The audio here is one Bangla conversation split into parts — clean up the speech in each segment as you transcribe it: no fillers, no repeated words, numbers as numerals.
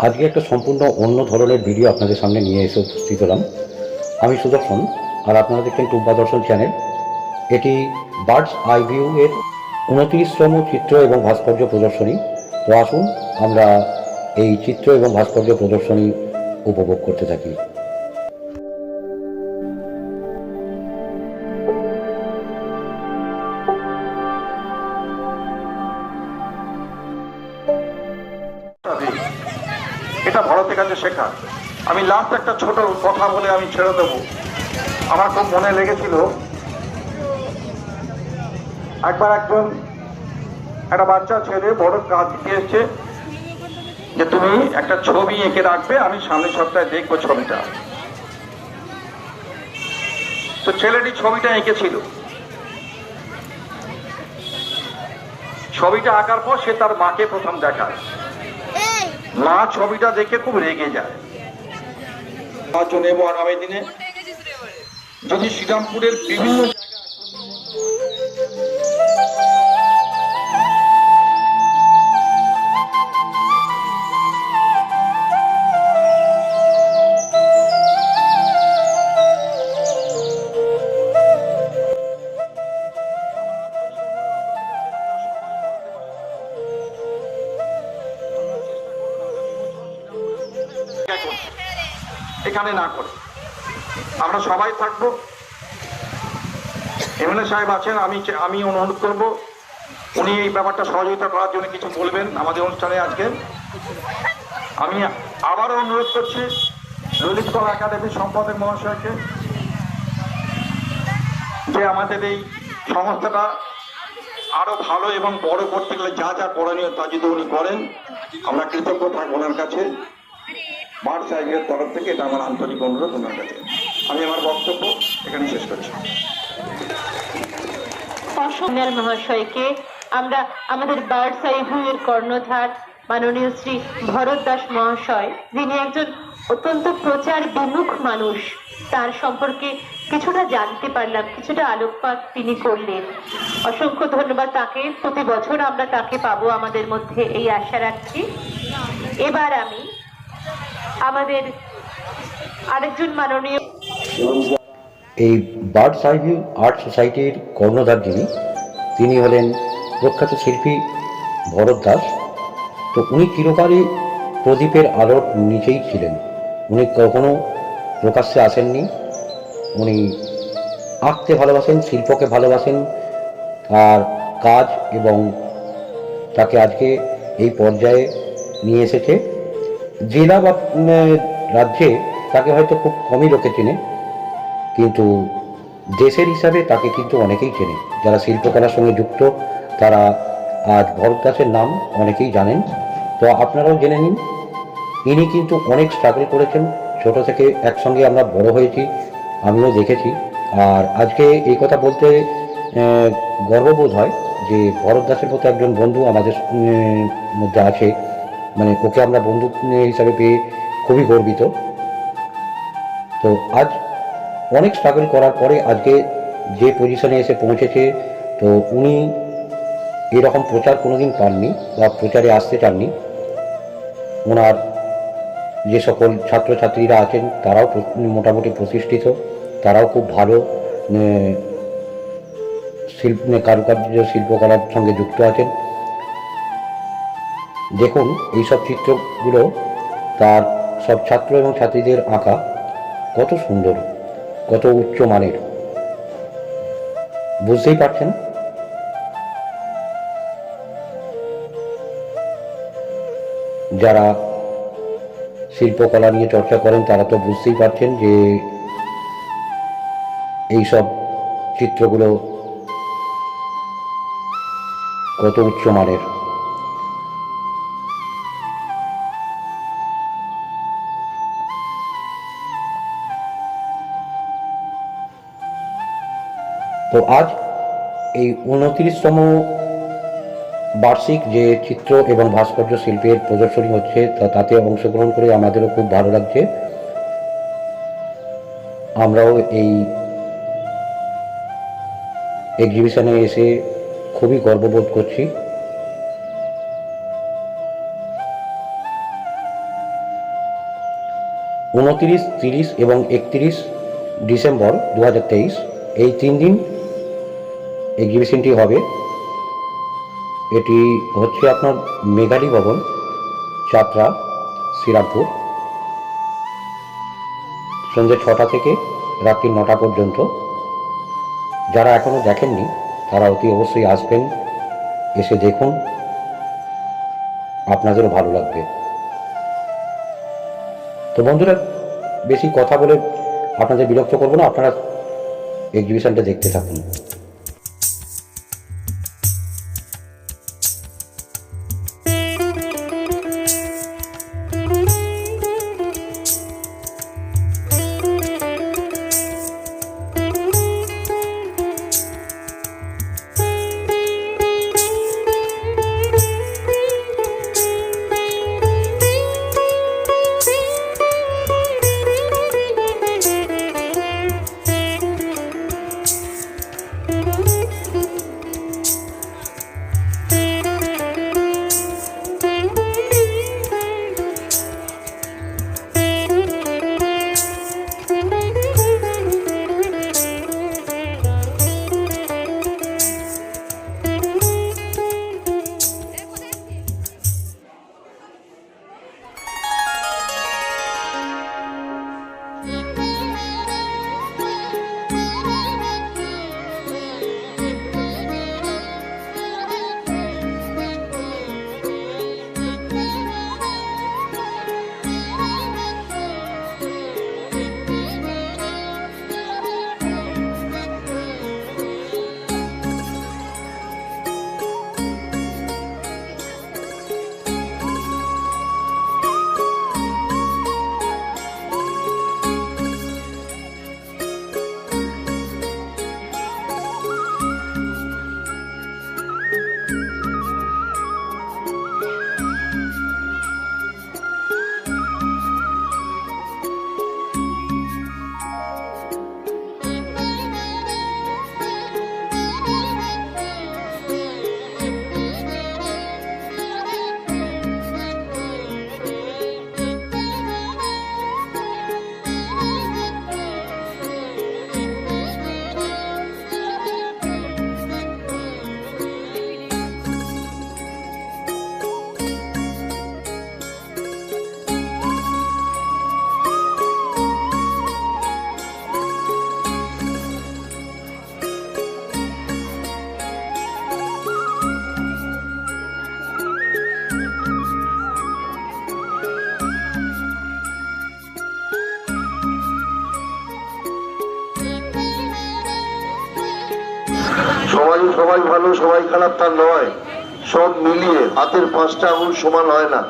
আজকে একটা সম্পূর্ণ অন্য ধরনের ভিডিও আপনাদের সামনে নিয়ে এসে উপস্থিত হলাম। আমি সুদর্শন, আর আপনারা দেখছেন টুম্পা দর্শন চ্যানেল। এটি বার্ডস আই ভিউ এর 29তম চিত্র এবং ভাস্কর্য প্রদর্শনী। তো আসুন আমরা এই চিত্র এবং ভাস্কর্য প্রদর্শনী উপভোগ করতে থাকি। এটা ভারতের কাছে শেখা। আমি লাস্ট একটা ছোট কথা বলে আমি ছেড়ে দেবো। আমার খুব মনে লেগেছিল, একবার একটা বাচ্চা ছেলে বড় কাজ দিয়ে এসছে যে তুমি একটা ছবি এঁকে রাখবে, আমি সামনের সপ্তাহে দেখবো ছবিটা। তো ছেলেটি ছবিটা এঁকেছিল। ছবিটা আঁকার পর সে তার মাকে প্রথম দেখায়। মা ছবিটা দেখে খুব রেগে যায়। নেবো আগামী দিনে যদি শ্রীরামপুরের বিভিন্ন এখানে না করে আমরা সবাই থাকবো। এমএলএ সাহেব আছেন, আমি অনুরোধ করব উনি এই ব্যাপারটা সহযোগিতা করার জন্য কিছু বলবেন আমাদের অনুষ্ঠানে আজকে। আমি আবারও অনুরোধ করছি ললিত কলা একাডেমির সম্পাদক মহাশয়কে যে আমাদের এই সংস্থাটা আরো ভালো এবং বড় করতে গেলে যা যা করণীয় তা যদি উনি করেন, আমরা কৃতজ্ঞ থাকবো ওনার কাছে। বার্ড সাহেবের তরফ থেকে এটা আমার আন্তরিক অনুরোধ ওনার কাছে। আমি আমার বক্তব্য এখানে শেষ করছি। মহাশয়কে আমরা আমাদের বার্ডস আই ভিউ এর কর্ণধার মাননীয় শ্রী ভরত দাস মহাশয়, যিনি একজন অত্যন্ত প্রচার বিমুখ মানুষ, তার সম্পর্কে কিছুটা জানতে পারলাম, কিছুটা আলোকপাত তিনি করলেন। অসংখ্য ধন্যবাদ তাকে। প্রতি বছর আমরা তাকে পাবো আমাদের মধ্যে, এই আশা রাখছি। এবার আমি আমাদের আরেকজন মাননীয় এই বার্ডস আই ভিউ আর্ট সোসাইটির কর্ণধার তিনি হলেন প্রখ্যাত শিল্পী ভরত দাস। তো উনি চিরকালই প্রদীপের আলোর নিচেই ছিলেন। উনি কখনো প্রকাশ্যে আসেননি। উনি আঁকতে ভালোবাসেন, শিল্পকে ভালোবাসেন, আর কাজ, এবং তাকে আজকে এই পর্যায়ে নিয়ে এসেছে। জেলা বা রাজ্যে তাকে হয়তো খুব কমই লোকে চেনে, কিন্তু দেশের হিসাবে তাকে কিন্তু অনেকেই চেনে। যারা শিল্পকলার সঙ্গে যুক্ত তারা আজ ভরত দাসের নাম অনেকেই জানেন। তো আপনারাও জেনে নিন, ইনি কিন্তু অনেক স্ট্রাগল করেছেন। ছোট থেকে একসঙ্গে আমরা বড় হয়েছি, আমিও দেখেছি। আর আজকে এই কথা বলতে গর্ববোধ হয় যে ভরত দাসের মতো একজন বন্ধু আমাদের মধ্যে আছে। মানে ওকে আমরা বন্ধু হিসাবে পেয়ে খুবই গর্বিত। তো আজ অনেক স্ট্রাগল করার পরে আজকে যে পজিশনে এসে পৌঁছেছে, তো উনি এরকম প্রচার কোনোদিন পাননি বা প্রচারে আসতে চাননি। ওনার যে সকল ছাত্রছাত্রীরা আছেন তারাও মোটামুটি প্রতিষ্ঠিত, তারাও খুব ভালো কারুকার্য শিল্পকলার সঙ্গে যুক্ত আছেন। দেখুন এইসব চিত্রগুলো তার সব ছাত্র এবং ছাত্রীদের আঁকা, কত সুন্দর, কত উচ্চ মানের, বুঝতেই পারছেন। যারা শিল্পকলা নিয়ে চর্চা করেন তারা তো বুঝতেই পারছেন যে এইসব চিত্রগুলো কত উচ্চ মানের। তো আজ এই 29তম বার্ষিক যে চিত্র এবং ভাস্কর্য শিল্পের প্রদর্শনী হচ্ছে, তাতে অংশগ্রহণ করে আমাদেরও খুব ভালো লাগছে। আমরাও এই এক্সিবিশনে এসে খুবই গর্ববোধ করছি। 29, 30 এবং 31 ডিসেম্বর 2023 এই 3 দিন এক্সিবিশনটি হবে। এটি হচ্ছে আপনার মেঘালী ভবন, যাত্রা, শ্রীরামপুর, সন্ধ্যে 6টা থেকে রাত্রি 9টা পর্যন্ত। যারা এখনও দেখেননি তারা অতি অবশ্যই আসবেন, এসে দেখুন, আপনাদেরও ভালো লাগবে। তো বন্ধুরা, বেশি কথা বলে আপনাদের বিরক্ত করবো না, আপনারা এক্সিবিশনটা দেখতে থাকুন। সবাই ভালো সবাই খারাপ তা নয়, সব মিলিয়ে হাতের 5টা আঙুল সমান হয় না।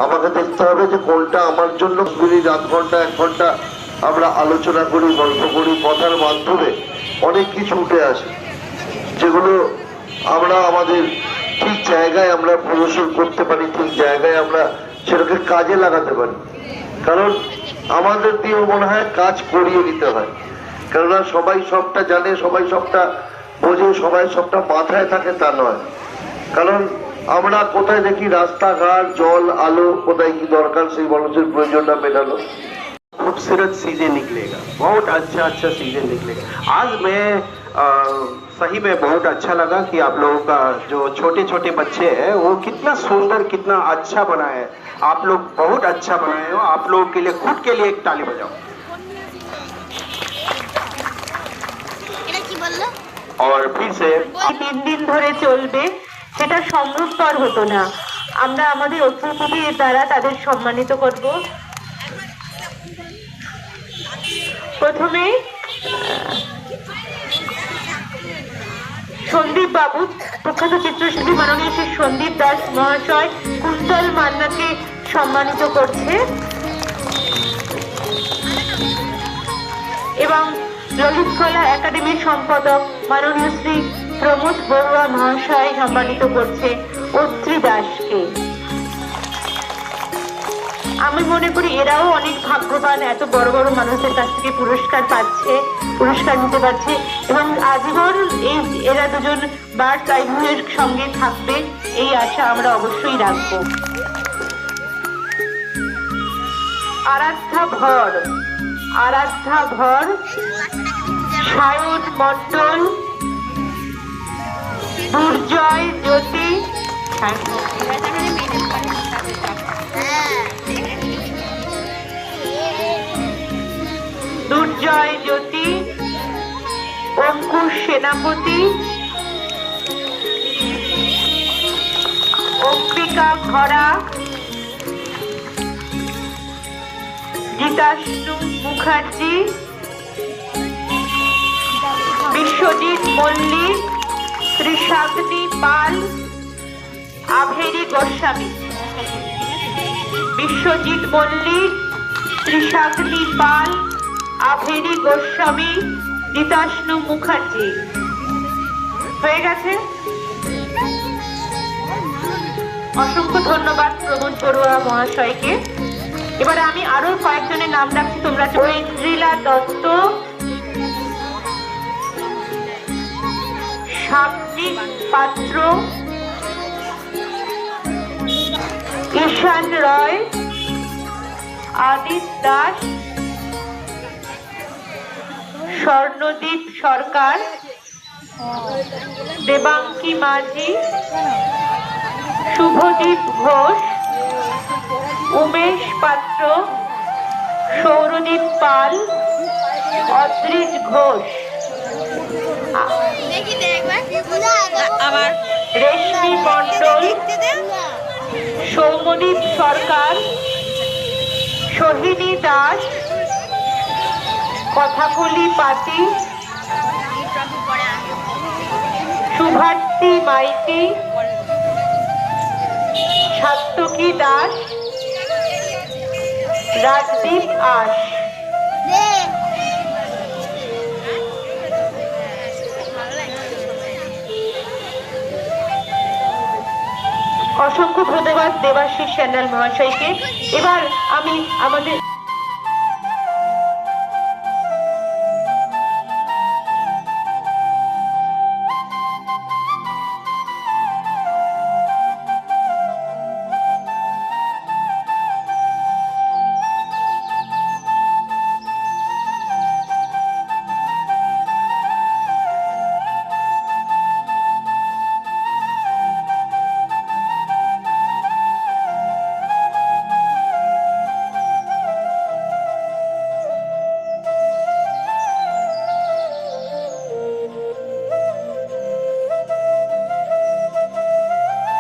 আমাকে দেখতে হবে যে কোনটা আমার জন্য। মিনিট, আধ ঘন্টা, 1 ঘন্টা আমরা আলোচনা করি, গল্প করি, কথার মাধ্যমে অনেক কিছু উঠে আসে, যেগুলো আমরা আমাদের ঠিক জায়গায় আমরা প্রদর্শন করতে পারি, ঠিক জায়গায় আমরা সেটাকে কাজে লাগাতে পারি। কারণ আমাদের দিয়ে মনে হয় কাজ করিয়ে নিতে হয়, কেননা সবাই সবটা জানে, সবাই সবটা বোঝে, সবাই সবটা মাথায় থাকে তা নয়। কারণ আমরা কোথায় দেখি রাস্তাঘাট, জল, আলো, কোথায় কি দরকার সেই মানুষের প্রয়োজনটা মেটানো। खूबसूरत चीजें निकलेगा, बहुत अच्छा चीजें निकलेगा। आज मैं सही में बहुत अच्छा लगा कि आप लोगों का जो छोटे छोटे बच्चे हैं वो कितना सुंदर, कितना अच्छा बनाए हैं। आप लोग बहुत अच्छा बनाए हो। आप लोगों के लिए, खुद के लिए एक ताली बजाओ। और फिर से 3 দিন ধরে চলবে, সেটা সম্ভবপর হতো না। আমরা আমাদের অতিথিদের দ্বারা তাদের সম্মানিত করব। প্রথমে সন্দীপ বাবু, প্রখ্যাত চিত্রশিল্পী মাননীয় শ্রী সন্দীপ দাস মহাশয় কুন্তল মান্নাকে সম্মানিত করছে এবং ললিত কলা একাডেমির সম্পাদক মাননীয় শ্রী প্রমোদ বড়ুয়া মহাশয় সম্মানিত করছে অত্রি দাসকে। আমি মনে করি এরাও অনেক ভাগ্যবান, এত বড় বড় মানুষের কাছ থেকে পুরস্কার নিতে পারছে এবং আজীবন এরা দুজন বার্ডস আই ভিউয়ের সঙ্গে থাকবে, এই আশা আমরা অবশ্যই রাখবো। আরাধ্যা ভর, সায়ন মণ্ডল, দুর্জয় জ্যোতি, অঙ্কুশ সেনাপতি, অম্বিকা খরা, জিতাশ্রু মুখার্জি, বিশ্বজিৎ মল্লিক, ত্রিশাগ্নি পাল, আভেরি গোস্বামী। বিশ্বজিৎ মল্লিক, ত্রিশাগ্নি পাল, আভেরি গোস্বামী, জিতাশ্রু মুখার্জি। হয়ে গেছে। অসংখ্য ধন্যবাদ প্রমোদ বড়ুয়া মহাশয়কে। এবারে আমি আরো কয়েকজনের নাম রাখছি, তোমরা ঐন্দ্রিলা দত্ত, সাত্বিক পাত্র, ঈশান রয়, আদিত দাস, স্বর্ণদীপ সরকার, দেবাঙ্কি মাঝি, শুভদীপ ঘোষ, উমেশ পাত্র, সৌরদীপ পাল, অদ্রিজ ঘোষ, রেশমি মণ্ডল, সৌমদীপ সরকার, সোহিনী দাস, কথাকলি পাতি, শুভার্থী মাইতি, সাত্তকী দাস, রাজদীপ আশ। অসংখ্য ধন্যবাদ দেবাশিস স্যান্যাল মহাশয়কে। এবার আমি আমাদের